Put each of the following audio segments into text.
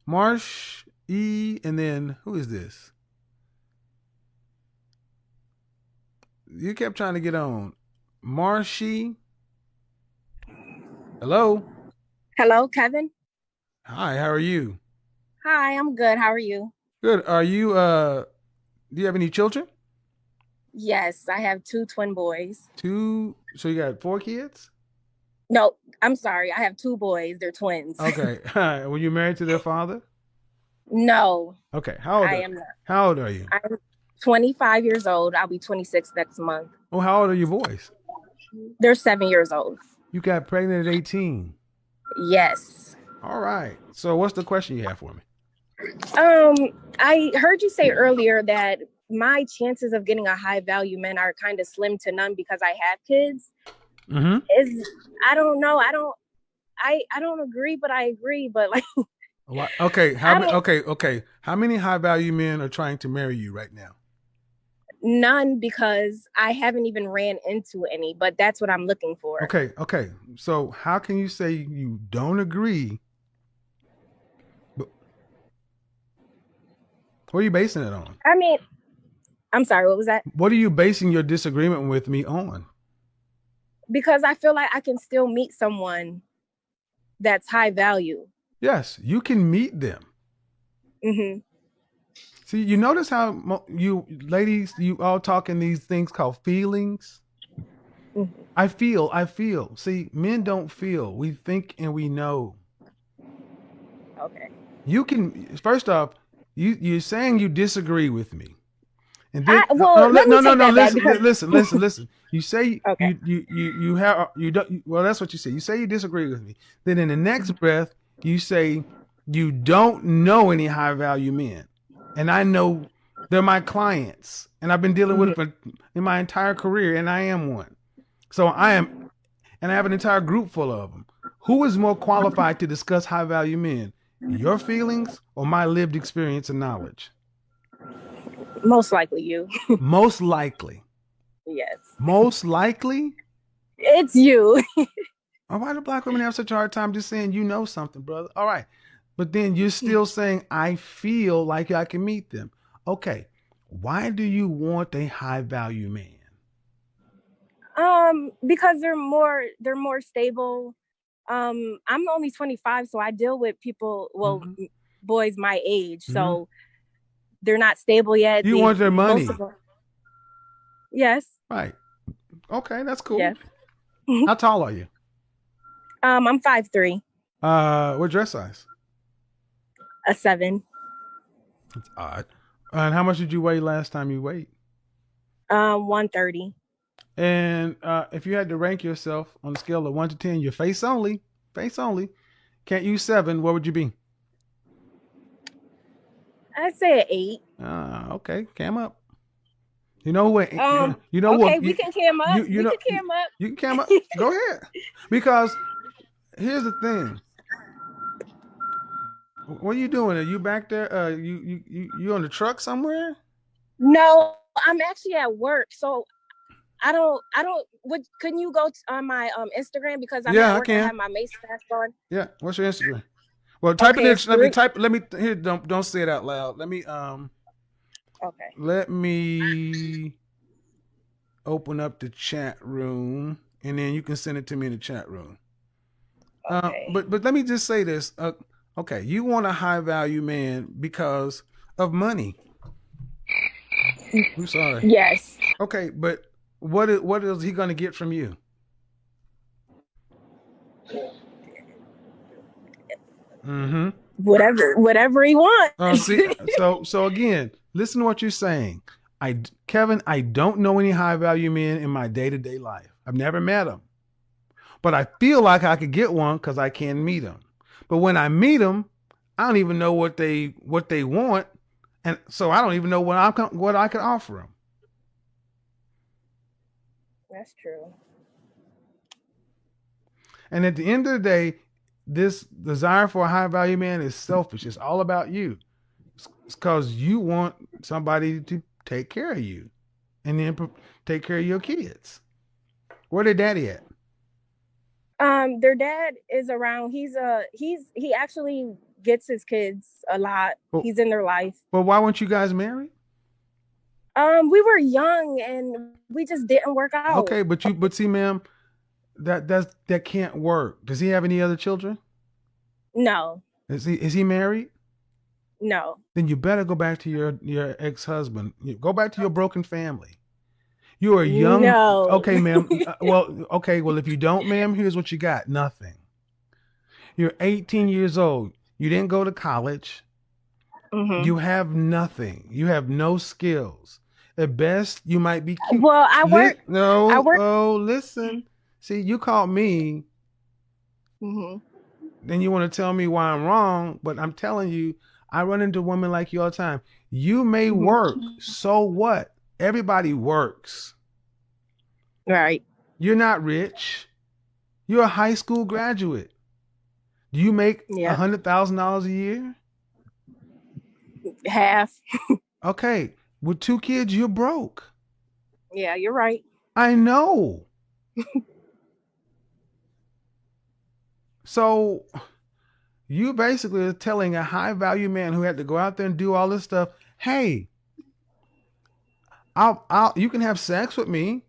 Marsh E, and then who is this? You kept trying to get on. Marshy. Hello. Hello, Kevin. Hi, how are you? Hi, I'm good. How are you? Good. Are you do you have any children? Yes, I have two twin boys. Two, so you got four kids? No, I'm sorry. I have two boys. They're twins. Okay. Were you married to their father? No, Okay. How old I are am not. how old are you? I'm 25 years old. I'll be 26 next month. Oh, how old are your boys? They're 7 years old. You got pregnant at 18. Yes. All right. So what's the question you have for me? Um, I heard you say earlier that my chances of getting a high value man are kind of slim to none because I have kids. Mm-hmm. Is I don't know. I don't agree, but I agree. But like What? Okay. How I many? don't Okay. Okay. How many high value men are trying to marry you right now? none because I haven't even ran into any, but that's what I'm looking for. Okay. Okay. So how can you say you don't agree? But what are you basing it on? I mean, I'm sorry, what was that? What are you basing your disagreement with me on? Because I feel like I can still meet someone that's high value. Yes, you can meet them. Hmm. See, you notice how you ladies, you all talk in these things called feelings. Hmm. I feel, I feel. See, men don't feel. We think and we know. Okay. You can first off, you're saying you disagree with me. And then I well, let me no, take that back listen, because listen. You say okay. you have you don't well that's what you say. You say you disagree with me. Then in the next breath, you say you don't know any high value men. And I know they're my clients and I've been dealing with Hmm. them in my entire career and I am one. So I am and I have an entire group full of them. Who is more qualified to discuss high value men? Your feelings or my lived experience and knowledge? Most likely you. Most likely. Yes. Most likely. It's you. Why do black women have such a hard time just saying you know something, brother? All right. But then you're still saying I feel like I can meet them. Okay. Why do you want a high value man? Because they're more stable. I'm only 25, so I deal with people, well, Mm-hmm. boys my age. Mm-hmm. So they're not stable yet. You They want their most money. of them. Yes. Right. Okay, that's cool. Yes. How tall are you? I'm 5'3", What dress size? a 7. It's odd. And how much did you weigh last time you weighed? 130. And if you had to rank yourself on a scale of 1 to 10, your face only, can't use seven, what would you be? I'd say an 8. Okay, cam up. You know what? You know Okay, what? we can cam up. You We know can cam up. you can cam up. Go ahead, because here's the thing. What are you doing? Are you back there? You on the truck somewhere? No, I'm actually at work, so I don't. Would couldn't you go on my Instagram because I'm at Yeah, I work. I can. have my Mace mask on. Yeah. What's your Instagram? Well, type it Okay, in. it's Let me three. type. Let me here. Don't say it out loud. Okay. Let me open up the chat room, and then you can send it to me in the chat room. Okay. But let me just say this. Okay, you want a high value man because of money. I'm sorry. Yes. Okay, but what is he going to get from you? Mm-hmm. Whatever he wants. See, so again, listen to what you're saying. Kevin, I don't know any high value men in my day to day life. I've never met them, but I feel like I could get one because I can meet them. But when I meet them, I don't even know what they want, and so I don't even know what I can offer them. That's true. And at the end of the day, this desire for a high value man is selfish. It's all about you. It's because you want somebody to take care of you and then take care of your kids. Where their daddy at? Their dad is around. He actually gets his kids a lot. Well, he's in their life. But why weren't you guys married? We were young and we just didn't work out. Okay, but see, ma'am, that can't work. Does he have any other children? No. Is he married? No. Then you better go back to your ex-husband. Go back to your broken family. You are young. No. Okay, ma'am. Well, if you don't, ma'am, here's what you got. Nothing. You're 18 years old. You didn't go to college. Mm-hmm. You have nothing. You have no skills. At best, you might be cute. Well, I work. Oh, listen. See, you called me. Mm-hmm. Then you want to tell me why I'm wrong, but I'm telling you, I run into women like you all the time. You may work. So what? Everybody works. Right. You're not rich. You're a high school graduate. Do you make $100,000 a year? Half. Okay. With 2 kids, you're broke. Yeah, you're right. I know. So you basically are telling a high value man who had to go out there and do all this stuff, hey, you can have sex with me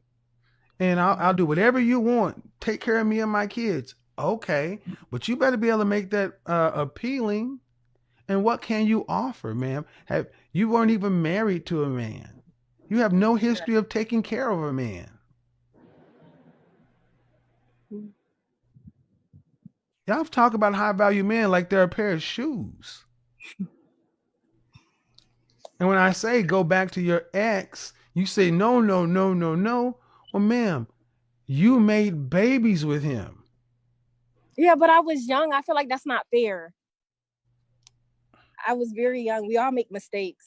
and I'll do whatever you want. Take care of me and my kids. Okay. But you better be able to make that appealing. And what can you offer, ma'am? You weren't even married to a man. You have no history of taking care of a man. Y'all talk about high value men like they're a pair of shoes. And when I say go back to your ex, you say no. Well, ma'am, you made babies with him. Yeah, but I was young. I feel like that's not fair. I was very young. We all make mistakes.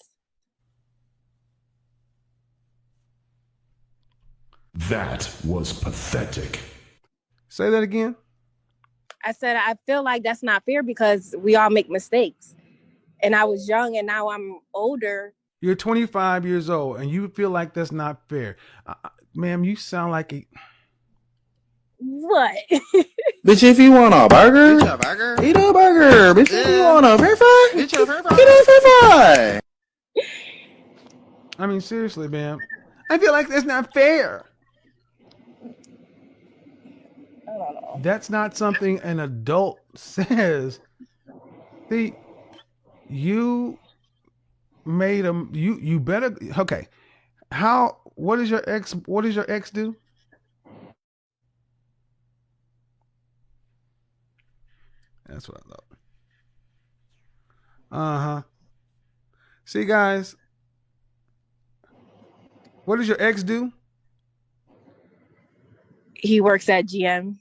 That was pathetic. Say that again. I said, I feel like that's not fair because we all make mistakes. And I was young and now I'm older. You're 25 years old and you feel like that's not fair. Ma'am, you sound like a... What? Bitch, if you want a burger, eat a burger. Bitch, if you want a french fry, eat a french fry. I mean, seriously, ma'am. I feel like that's not fair. I don't know. That's not something an adult says. See, you made them. You better. Okay. What does your ex do? That's what I thought. See, guys, what does your ex do? He works at GM.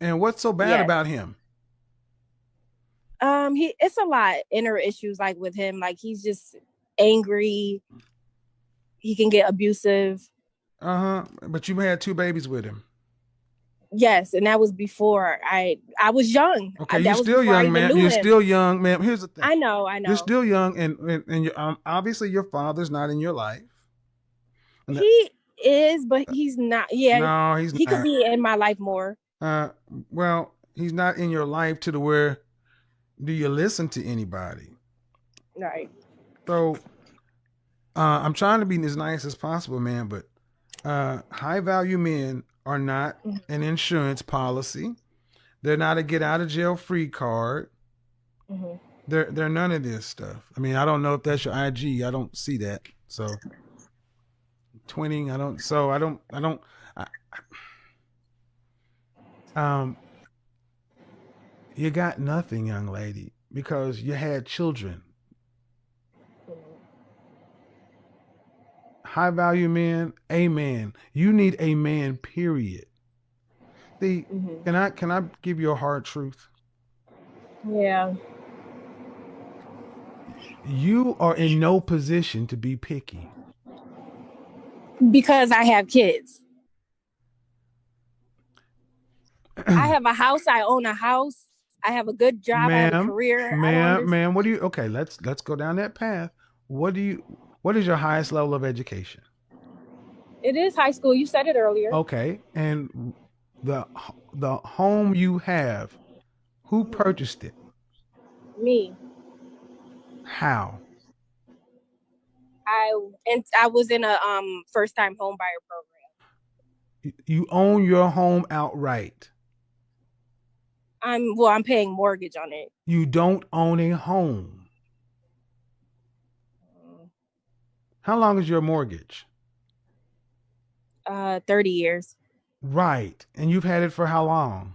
And what's so bad about him? It's a lot inner issues like with him. Like he's just angry. He can get abusive. But you had 2 babies with him. Yes, and that was before I was young. Okay, you're still young, ma'am. You're still young, ma'am. Here's the thing. I know. You're still young, and you're, obviously your father's not in your life. He is, but he's not. Yeah, no, he's not. He could be in my life more. Well, he's not in your life to the where do you listen to anybody? Right. So, I'm trying to be as nice as possible, man, but high value men are not an insurance policy. They're not a get out of jail free card. They're none of this stuff. I mean, I don't know if that's your IG. I don't see that. So twinning, you got nothing, young lady, because you had children. High value men, a man. You need a man, period. See, can I give you a hard truth? Yeah. You are in no position to be picky. Because I have kids. I have a house. I own a house. I have a good job. I have a career. Ma'am, what do you? Okay, let's go down that path. What is your highest level of education? It is high school. You said it earlier. Okay, and the home you have, who purchased it? Me. How? I was in a first time home buyer program. You own your home outright. I'm paying mortgage on it. You don't own a home. How long is your mortgage? 30 years. Right. And you've had it for how long?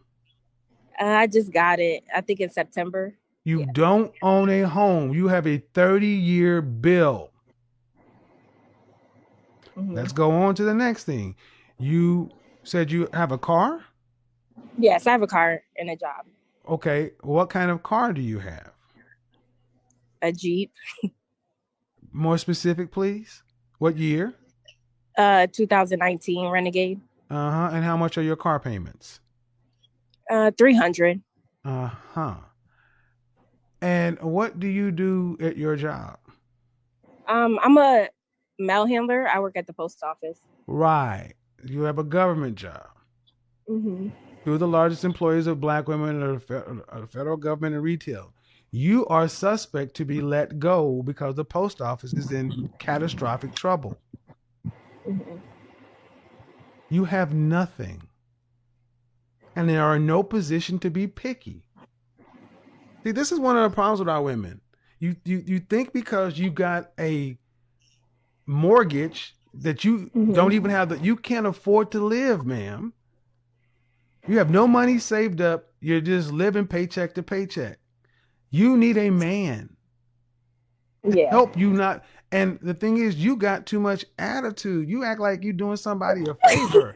I just got it, I think in September. You don't own a home. You have a 30-year bill. Mm-hmm. Let's go on to the next thing. You said you have a car? Yes, I have a car and a job. Okay. What kind of car do you have? A Jeep. More specific, please. What year? 2019 Renegade. And how much are your car payments? 300. And what do you do at your job? I'm a mail handler. I work at the post office. Right. You have a government job. Mm-hmm. You're the largest employers of black women in the federal government and retail. You are suspect to be let go because the post office is in catastrophic trouble. Mm-hmm. You have nothing. And they are in no position to be picky. See, this is one of the problems with our women. You think because you got a mortgage that you don't even have you can't afford to live, ma'am. You have no money saved up. You're just living paycheck to paycheck. You need a man to help you not. And the thing is, you got too much attitude. You act like you're doing somebody a favor.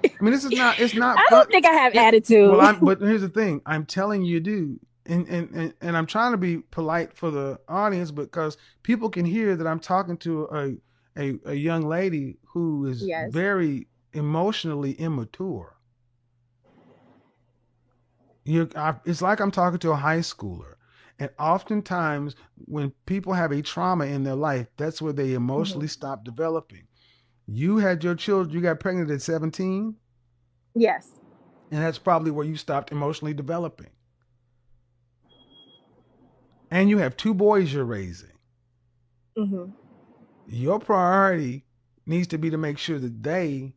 I mean, it's not. I don't think I have attitude. Well, but here's the thing. I'm telling you, dude. And I'm trying to be polite for the audience because people can hear that I'm talking to a young lady who is very emotionally immature. It's like I'm talking to a high schooler. And oftentimes when people have a trauma in their life, that's where they emotionally stop developing. You had your children, you got pregnant at 17? Yes. And that's probably where you stopped emotionally developing. And you have 2 boys you're raising. Mm-hmm. Your priority needs to be to make sure that they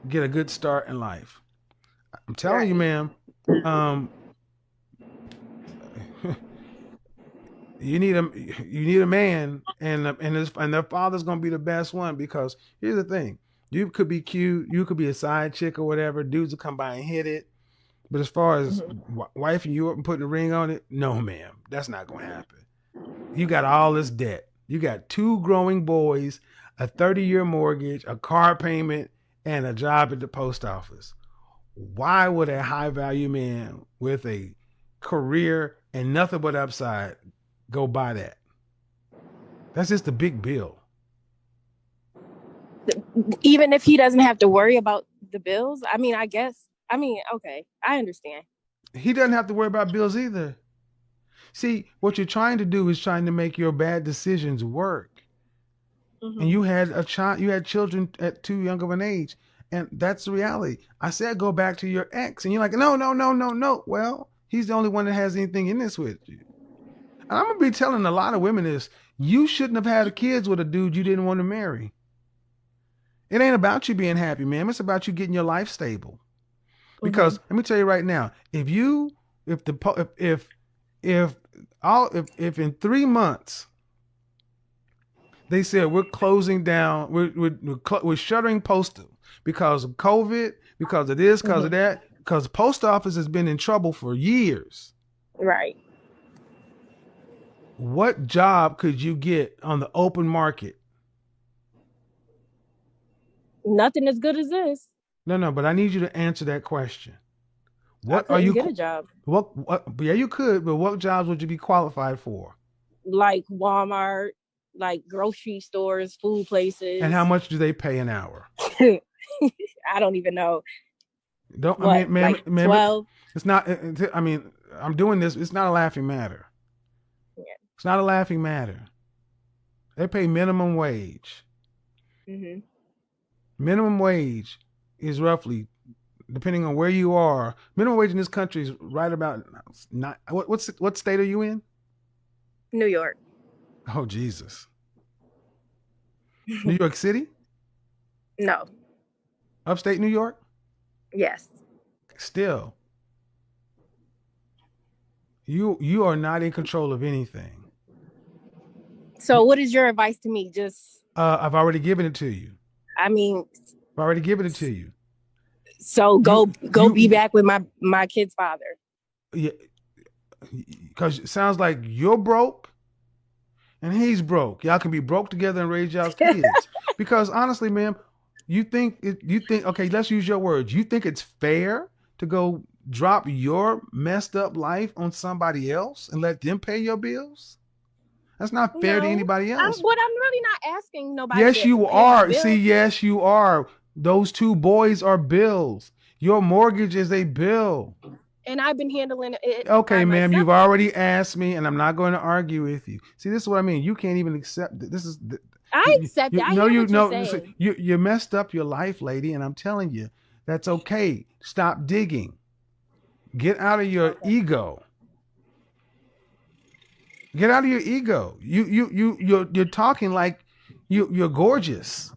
get a good start in life. I'm telling you, ma'am, you need a man, and their father's gonna be the best one, because here's the thing: you could be cute, you could be a side chick or whatever. Dudes will come by and hit it, but as far as wifing you up and putting a ring on it, no, ma'am, that's not gonna happen. You got all this debt. You got 2 growing boys, a 30-year mortgage, a car payment, and a job at the post office. Why would a high value man with a career and nothing but upside go buy that? That's just a big bill. Even if he doesn't have to worry about the bills? I mean, okay, I understand. He doesn't have to worry about bills either. See, what you're trying to do is trying to make your bad decisions work. Mm-hmm. And you had children at too young of an age. And that's the reality. I said, go back to your ex. And you're like, no. Well, he's the only one that has anything in this with you. And I'm going to be telling a lot of women this. You shouldn't have had kids with a dude you didn't want to marry. It ain't about you being happy, ma'am. It's about you getting your life stable. Because let me tell you right now, if in 3 months they said we're closing down, we're shuttering postal because of COVID, because of this, because of that, because the post office has been in trouble for years. Right. What job could you get on the open market? Nothing as good as this. No, but I need you to answer that question. What are you get a job? What? Yeah, you could, but what jobs would you be qualified for? Like Walmart, like grocery stores, food places. And how much do they pay an hour? I don't even know. Ma'am, like 12? It's not. I mean, I'm doing this. It's not a laughing matter. Yeah. It's not a laughing matter. They pay minimum wage. Mm-hmm. Minimum wage is roughly depending on where you are, minimum wage in this country is right about not. What state are you in? New York. Oh, Jesus. New York City? No. Upstate New York? Yes. Still, you are not in control of anything. So what is your advice to me? Just I've already given it to you. I mean, I've already given it to you. So go be back with my kid's father. Yeah, because it sounds like you're broke and he's broke. Y'all can be broke together and raise y'all's kids. Because honestly, ma'am, you think okay, let's use your words. You think it's fair to go drop your messed up life on somebody else and let them pay your bills? That's not fair to anybody else. I'm really not asking nobody. Yes, you are. See, yes, you are. Those two boys are bills. Your mortgage is a bill. And I've been handling it. Okay, ma'am, you've already asked me, and I'm not going to argue with you. See, this is what I mean. You can't even accept it. This is. I accept it. I hear what you're saying. You messed up your life, lady, and I'm telling you, that's okay. Stop digging. Get out of your ego. Get out of your ego. You're talking like you're gorgeous,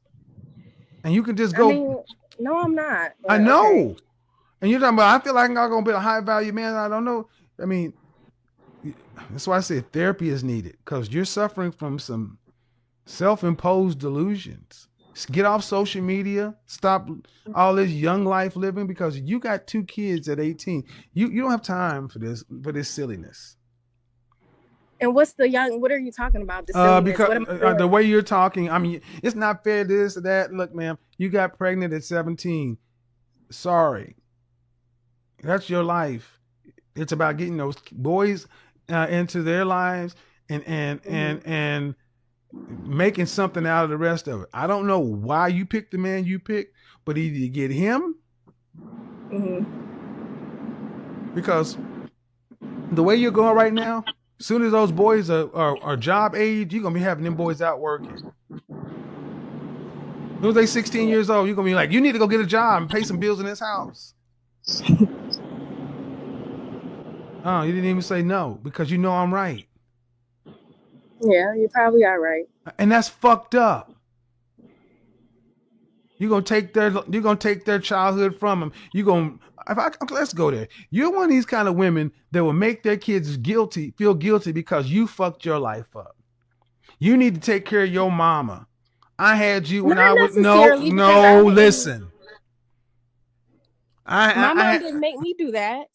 and you can just go. I mean, no, I'm not. I know. Okay. And you're talking about, I feel like I'm going to be a high value man. I don't know. I mean, that's why I said therapy is needed, because you're suffering from some self-imposed delusions. Get off social media. Stop all this young life living, because you got 2 kids at 18. You don't have time for this silliness. And what are you talking about? Because the way you're talking, I mean, it's not fair, this or that. Look, ma'am, you got pregnant at 17. Sorry. That's your life. It's about getting those boys into their lives and making something out of the rest of it. I don't know why you picked the man you picked, but either you get him, because the way you're going right now, as soon as those boys are job age, you're going to be having them boys out working. As soon as they 16 years old, you're going to be like, you need to go get a job and pay some bills in this house. Oh, you didn't even say no, because you know I'm right. Yeah, you probably are right. And that's fucked up. You're gonna take their childhood from them. Let's go there. You're one of these kind of women that will make their kids feel guilty because you fucked your life up. You need to take care of your mama. I had you when I was listen. My mom didn't make me do that.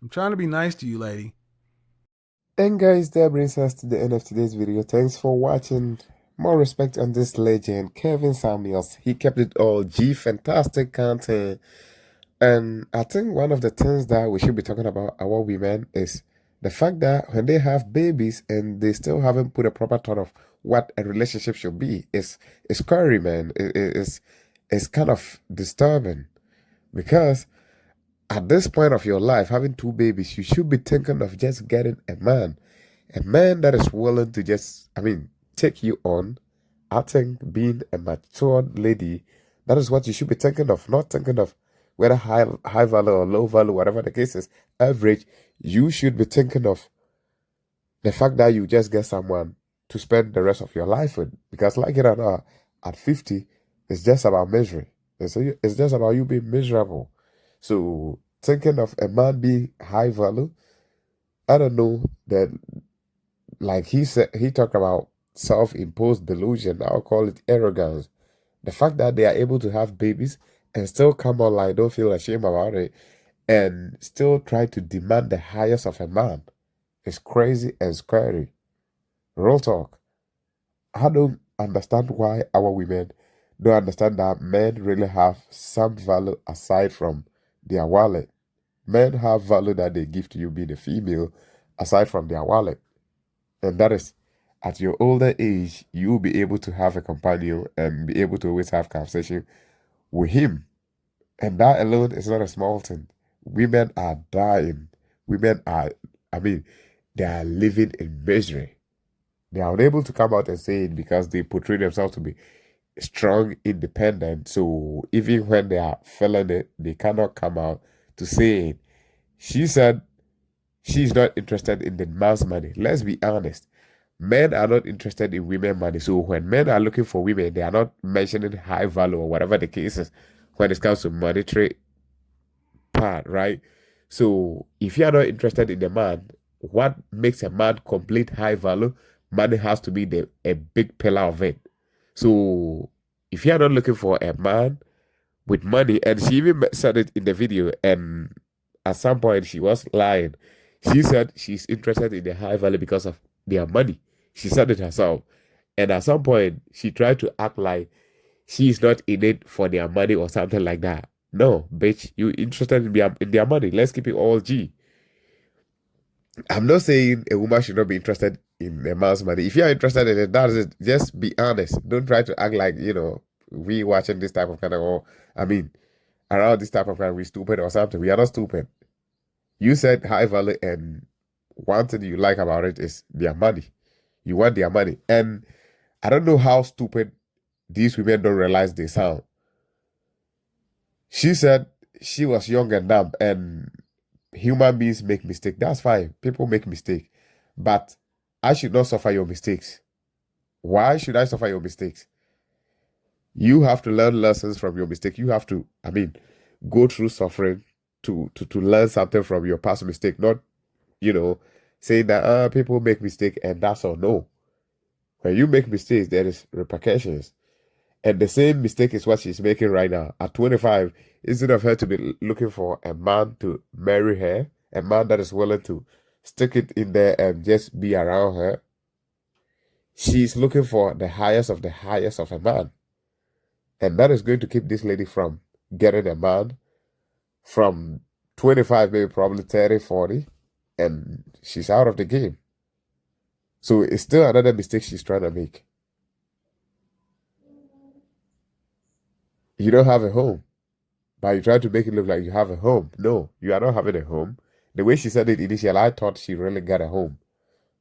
I'm trying to be nice to you, lady. And guys, that brings us to the end of today's video. Thanks for watching. More respect on this legend, Kevin Samuels. He kept it all G, fantastic content. And I think one of the things that we should be talking about our women is the fact that when they have babies and they still haven't put a proper thought of what a relationship should be, it's scary, man. It's kind of disturbing, because at this point of your life, having 2 babies, you should be thinking of just getting a man that is willing to just, take you on. I think being a matured lady, that is what you should be thinking of, not thinking of whether high value or low value, whatever the case is, average. You should be thinking of the fact that you just get someone to spend the rest of your life with, because like it or not, at 50, it's just about misery. It's just about you being miserable. So thinking of a man being high value, I don't know that, like he talked about self-imposed delusion. I'll call it arrogance. The fact that they are able to have babies and still come online, don't feel ashamed about it, and still try to demand the highest of a man is crazy and scary. Real talk. I don't understand why our women don't understand that men really have some value aside from their wallet. Men have value that they give to you being a female aside from their wallet. And that is, at your older age, you'll be able to have a companion and be able to always have conversation with him. And that alone is not a small thing. Women are dying. Women are, they are living in misery. They are unable to come out and say it because they portray themselves to be strong, independent. So even when they are feeling it, they cannot come out to say it. She said she's not interested in the man's money. Let's be honest. Men are not interested in women money. So when men are looking for women, they are not mentioning high value or whatever the case is when it comes to monetary part, right? So if you are not interested in the man, what makes a man complete high value? Money has to be a big pillar of it. So if you are not looking for a man with money, and she even said it in the video, and at some point she was lying. She said she's interested in the high value because of their money. She said it herself. And at some point she tried to act like she's not in it for their money or something like that. No, bitch, you interested in their money. Let's keep it all G. I'm not saying a woman should not be interested in a man's money. If you're interested in it, that's it. Just be honest. Don't try to act like, we watching this type of kind of, or, around this type of kind, we stupid or something. We are not stupid. You said high value, and one thing you like about it is their money. You want their money. And I don't know how stupid these women don't realize they sound. She said she was young and dumb, and human beings make mistakes. That's fine. People make mistakes. But I should not suffer your mistakes. Why should I suffer your mistakes? You have to learn lessons from your mistake. You have to, go through suffering to learn something from your past mistake. Not, saying that people make mistakes and that's all. No. When you make mistakes, there is repercussions. And the same mistake is what she's making right now. At 25, instead of her to be looking for a man to marry her, a man that is willing to stick it in there and just be around her, she's looking for the highest of a man. And that is going to keep this lady from getting a man from 25, maybe probably 30, 40, and she's out of the game. So it's still another mistake she's trying to make. You don't have a home, but you try to make it look like you have a home. No, you are not having a home. The way she said it initially, I thought she really got a home.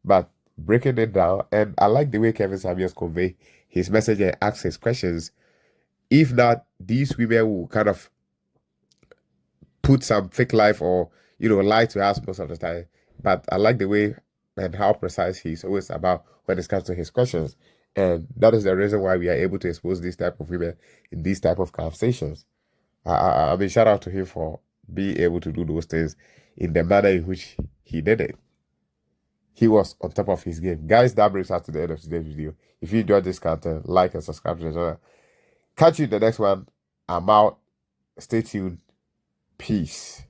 But breaking it down, and I like the way Kevin Samuels convey his message and ask his questions. If not, these women will kind of put some fake life or, lie to us most of the time. But I like the way and how precise he's always about when it comes to his questions. And that is the reason why we are able to expose these type of women in these type of conversations. Shout out to him for being able to do those things in the manner in which he did it. He was on top of his game. Guys, that brings us to the end of today's video. If you enjoyed this content, like and subscribe to the channel. Catch you in the next one. I'm out. Stay tuned. Peace.